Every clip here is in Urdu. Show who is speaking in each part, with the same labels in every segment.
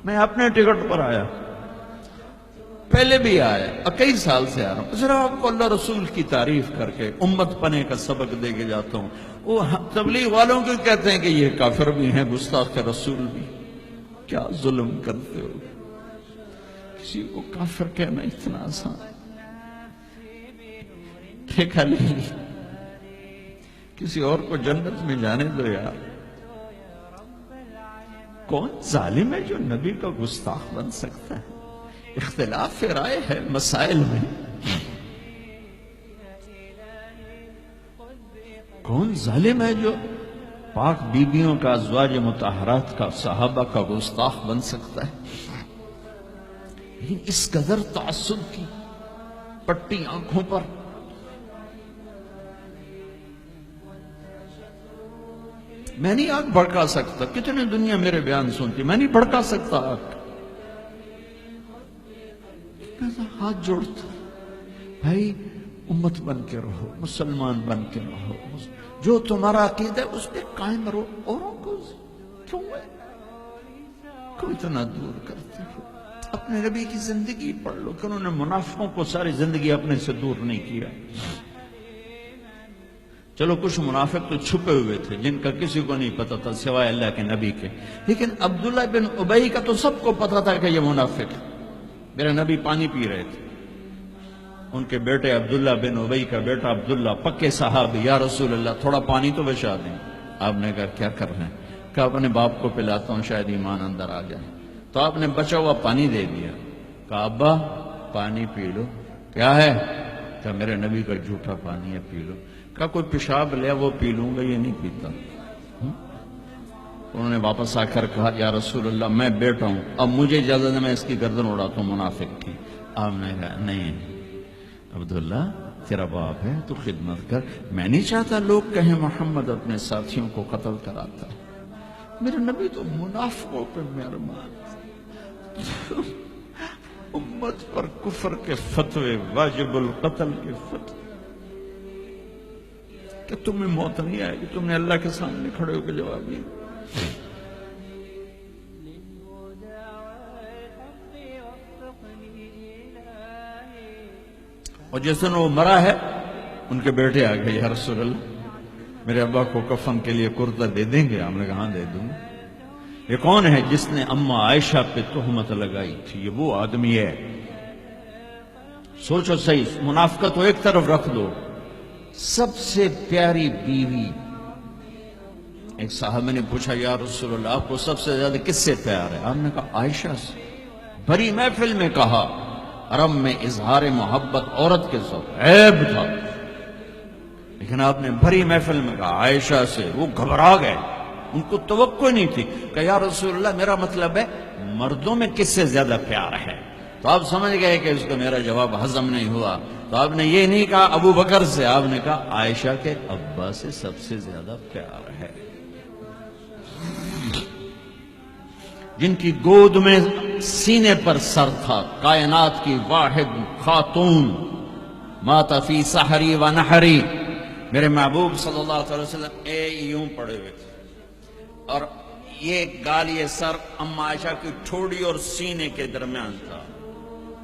Speaker 1: میں اپنے ٹکٹ پر آیا، پہلے بھی آیا، کئی سال سے آ رہا ہوں، ذرا آپ کو اللہ رسول کی تعریف کر کے امت پنے کا سبق دے کے جاتا ہوں۔ وہ تبلیغ والوں کو کہتے ہیں کہ یہ کافر بھی ہیں، گستاخ رسول بھی۔ کیا ظلم کرتے ہو، کسی کو کافر کہنا اتنا آسان، ٹھیکہ لے لی، کسی اور کو جنت میں جانے دو یار۔ کون ظالم ہے جو نبی کا گستاخ بن سکتا ہے؟ اختلاف رائے ہے مسائل میں، کون ظالم ہے جو پاک بیویوں کا، ازواج مطہرات کا، صحابہ کا گستاخ بن سکتا ہے؟ لیکن اس قدر تعصب کی پٹی آنکھوں پر، میں نہیں آگ بھڑکا سکتا، کتنے دنیا میرے بیان سنتی، میں نہیں بھڑکا سکتا آگ۔ ہاتھ جوڑتا، بھائی امت بن کے رہو، مسلمان بن کے رہو، جو تمہارا عقیدہ ہے اس پہ قائم رہو، اوروں کو کیوں ہے کو اتنا دور کرتے ہو؟ اپنے نبی کی زندگی پڑھ لو کہ انہوں نے منافقوں کو ساری زندگی اپنے سے دور نہیں کیا۔ چلو کچھ منافق تو چھپے ہوئے تھے جن کا کسی کو نہیں پتا تھا سوائے اللہ کے نبی کے، لیکن عبداللہ بن ابی کا تو سب کو پتا تھا کہ یہ منافق ہے۔ میرے نبی پانی پی رہے تھے، ان کے بیٹے عبداللہ بن ابی کا بیٹا عبداللہ، پکے صحابی، یا رسول اللہ تھوڑا پانی تو بچا دیں۔ آپ نے کہا کیا کر رہے ہیں؟ کہا اپنے باپ کو پلاتا ہوں شاید ایمان اندر آ جائے۔ تو آپ نے بچا ہوا پانی دے دیا، کہا ابا پانی پی لو۔ کیا ہے؟ کہا میرے نبی کا جھوٹا پانی ہے، پی لو۔ کہا کوئی پیشاب لیا وہ پی لوں گا، یہ نہیں پیتا۔ انہوں نے واپس آ کر کہا یا رسول اللہ میں بیٹا ہوں، اب مجھے اجازت ہے میں اس کی گردن اڑاتا ہوں منافق کی۔ آپ نے کہا نہیں عبداللہ تیرا باپ ہے تو خدمت کر، میں نہیں چاہتا لوگ کہیں محمد اپنے ساتھیوں کو قتل کراتا ہے۔ میرے نبی تو منافقوں پہ مہربان، امت پر کفر کے فتوے، واجب القتل کے فتوے، کہ تمہیں موت نہیں آئے گی، تم نے اللہ کے سامنے کھڑے ہو کے جواب دیا۔ اور جس دن وہ مرا ہے ان کے بیٹے آ گئے، یا رسول اللہ میرے ابا کو کفن کے لیے کرتا دے دیں گے؟ ہم نے کہا دے دوں۔ یہ کون ہے جس نے اما عائشہ پہ تہمت لگائی تھی؟ یہ وہ آدمی ہے۔ سوچو صحیح، منافقت تو ایک طرف رکھ دو، سب سے پیاری بیوی۔ ایک صحابہ نے پوچھا یا رسول اللہ آپ کو سب سے زیادہ کس سے پیار ہے؟ آپ نے کہا عائشہ سے۔ بڑی محفل میں کہا، عرب میں اظہار محبت عورت کے ساتھ عیب تھا، لیکن آپ نے بڑی محفل میں کہا عائشہ سے۔ وہ گھبرا گئے، ان کو توقع نہیں تھی کہ یا رسول اللہ میرا مطلب ہے مردوں میں کس سے زیادہ پیار ہے؟ تو آپ سمجھ گئے کہ اس کو میرا جواب ہضم نہیں ہوا، تو آپ نے یہ نہیں کہا ابو بکر سے، آپ نے کہا عائشہ کے ابا سے سب سے زیادہ پیار ہے، جن کی گود میں سینے پر سر تھا، کائنات کی واحد خاتون، مات فی سحری و نحری۔ میرے محبوب صلی اللہ علیہ وسلم یوں پڑے ہوئے تھے، اور یہ گال، یہ سر اما عائشہ کی ٹھوڑی اور سینے کے درمیان تھا،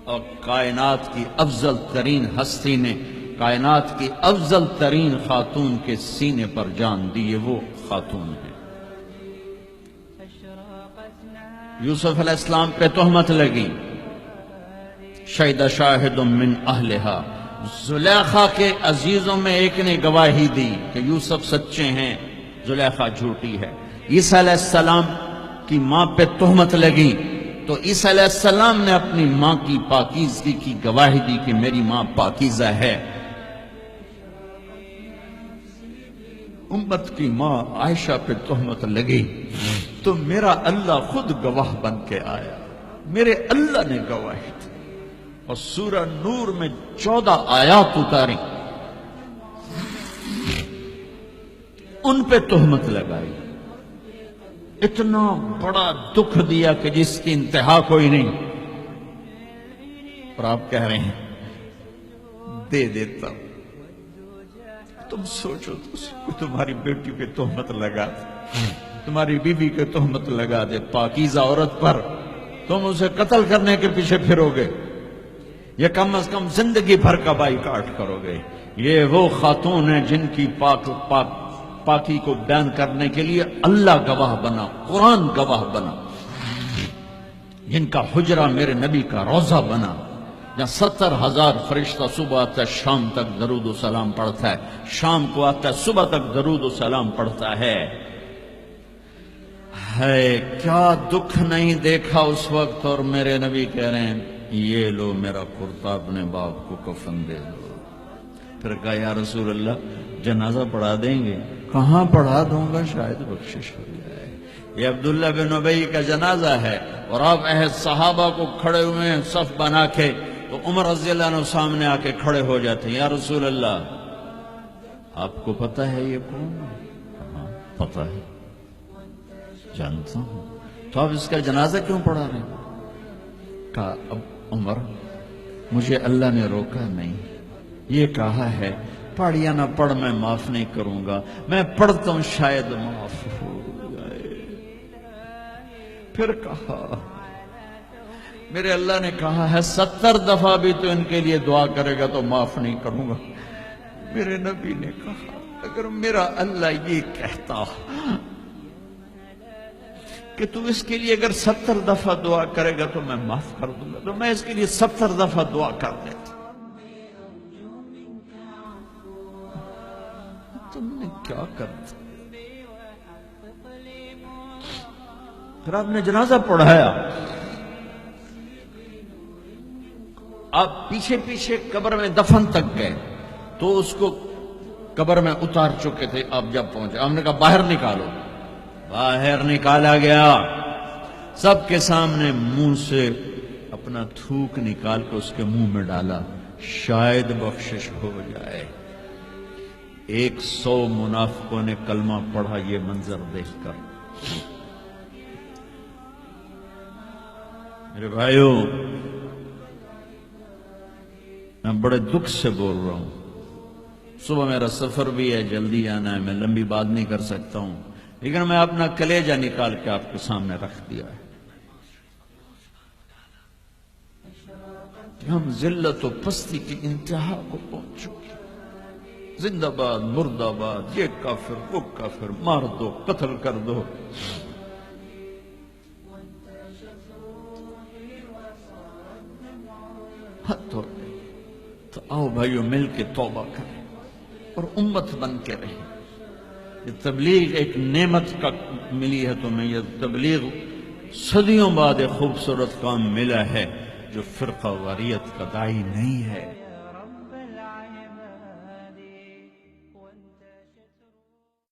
Speaker 1: اور کائنات کی افضل ترین ہستی نے کائنات کی افضل ترین خاتون کے سینے پر جان دی، وہ خاتون ہے۔ یوسف علیہ السلام پہ تہمت لگی، شہد شاہد من اہلہا، زلیخا کے عزیزوں میں ایک نے گواہی دی کہ یوسف سچے ہیں، زلیخا جھوٹی ہے۔ عیسیٰ علیہ السلام کی ماں پہ تہمت لگی تو عیسیٰ علیہ السلام نے اپنی ماں کی پاکیزگی کی گواہی دی کہ میری ماں پاکیزہ ہے۔ امت کی ماں عائشہ پہ تہمت لگی تو میرا اللہ خود گواہ بن کے آیا، میرے اللہ نے گواہی دی، اور سورہ نور میں 14 آیات اتاری، ان پہ تہمت لگائی، اتنا بڑا دکھ دیا کہ جس کی انتہا کوئی نہیں، اور آپ کہہ رہے ہیں دے دیتا ہوں۔ تم سوچو تمہاری بیٹی پہ تہمت لگا دے، تمہاری بیوی کے تہمت لگا دے، پاکیزہ عورت پر تم اسے قتل کرنے کے پیچھے پھرو گے یا کم از کم زندگی بھر کا بائیکاٹ کرو گے۔ یہ وہ خاتون ہیں جن کی پاکی کو بیان کرنے کے لیے اللہ گواہ بنا، قرآن گواہ بنا، جن کا حجرہ میرے نبی کا روضہ بنا، جہاں 70,000 فرشتہ صبح آتا ہے شام تک درود و سلام پڑھتا ہے، شام کو آتا ہے صبح تک درود و سلام پڑھتا ہے۔ کیا دکھ نہیں دیکھا اس وقت، اور میرے نبی کہہ رہے ہیں یہ لو میرا کرتا اپنے باپ کو کفن دے دو۔ پھر کہا یا رسول اللہ جنازہ پڑھا دیں گے؟ کہاں پڑھا دوں گا، شاید بخشش ہو جائے۔ یہ عبداللہ بن ابی کا جنازہ ہے اور آپ اہل صحابہ کو کھڑے ہوئے ہیں صف بنا کے، تو عمر رضی اللہ عنہ سامنے آ کے کھڑے ہو جاتے ہیں، یا رسول اللہ آپ کو پتہ ہے یہ کون ہے؟ ہاں پتہ ہے، جانتا ہوں، تو آپ اس کا جنازہ کیوں پڑھا رہے ہیں؟ کہا اب عمر مجھے اللہ نے روکا نہیں، یہ کہا ہے پڑھ یا نہ پڑھ میں معاف نہیں کروں گا، میں پڑھتا ہوں شاید معاف ہو جائے۔ پھر کہا میرے اللہ نے کہا ہے 70 دفعہ بھی تو ان کے لیے دعا کرے گا تو معاف نہیں کروں گا۔ میرے نبی نے کہا اگر میرا اللہ یہ کہتا کہ تو اس کے لیے اگر 70 دفعہ دعا کرے گا تو میں معاف کر دوں گا، تو میں اس کے لیے 70 دفعہ دعا کر دیتا۔ تم نے کیا کر دیا؟ پھر آپ نے جنازہ پڑھایا، آپ پیچھے پیچھے قبر میں دفن تک گئے تو اس کو قبر میں اتار چکے تھے، آپ جب پہنچے ہم نے کہا باہر نکالو، باہر نکالا گیا، سب کے سامنے منہ سے اپنا تھوک نکال کے اس کے منہ میں ڈالا، شاید بخشش ہو جائے۔ 100 منافقوں نے کلمہ پڑھا یہ منظر دیکھ کر۔ میرے بھائیوں میں بڑے دکھ سے بول رہا ہوں، صبح میرا سفر بھی ہے، جلدی آنا ہے، میں لمبی بات نہیں کر سکتا ہوں، لیکن میں اپنا کلیجہ نکال کے آپ کے سامنے رکھ دیا ہے کہ ہم ذلت و پستی کی انتہا کو پہنچ چکے۔ زندہ باد مردہ باد، یہ کافر وہ کافر، مار دو قتل کر دو۔ حد ہو گئی، تو آؤ بھائیو مل کے توبہ کریں اور امت بن کے رہیں۔ یہ تبلیغ ایک نعمت کا ملی ہے تمہیں، یہ تبلیغ صدیوں بعد ایک خوبصورت کام ملا ہے جو فرقہ واریت کا داعی نہیں ہے۔